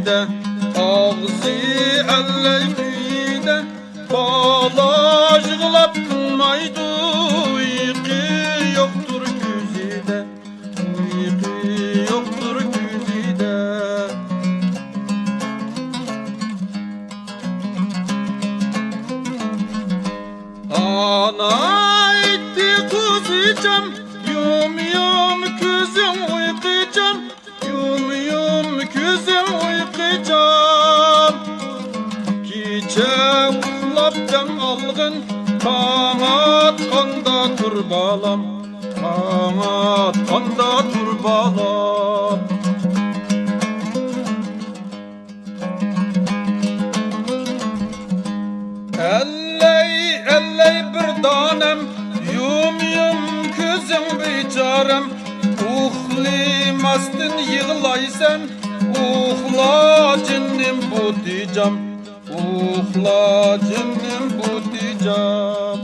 güyde, ağzı elle güyde, bala jığlap tınmaydı, uyku yoktur güzide, uyku yoktur güzide. Ana etti kuzicam, yum yum küzüm uykucam, yum yum küzüm uykucam. Gece uxlapcam algın, taң atqanda tur balam, taң atqanda tur balam. Elley bir tanem, yum yum küzüm biçarem, uxlimasdın yığılaysan, uxla cinnim bu diyeceğim, uxla cinnim bu diyeceğim.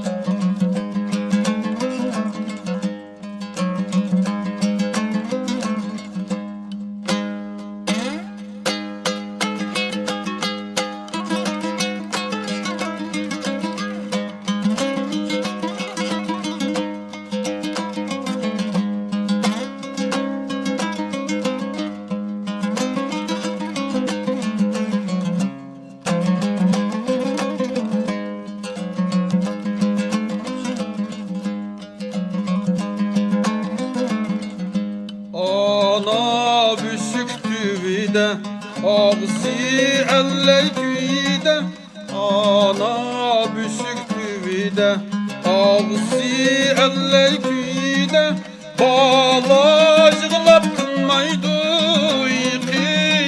Ana büsüktüvide, ağzı elle güyde, ana büsüktüvide, ağzı elle güyde, bala jığlap tınmaydı, uyku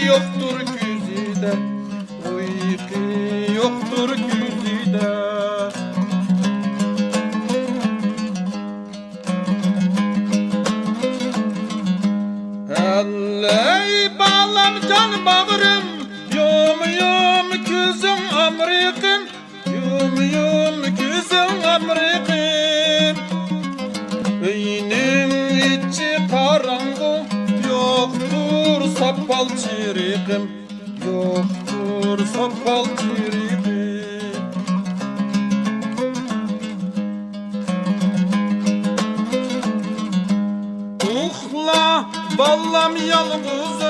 yoktur güzide, uyku yoktur güzide. Elley balam can bağrım, yum yum küzüm amrikim, yum yum küzüm amrikim. Öyünün içi karangu, yoktur sapal çirikim, yoktur sapal çirikim. Uxla ballam yalğız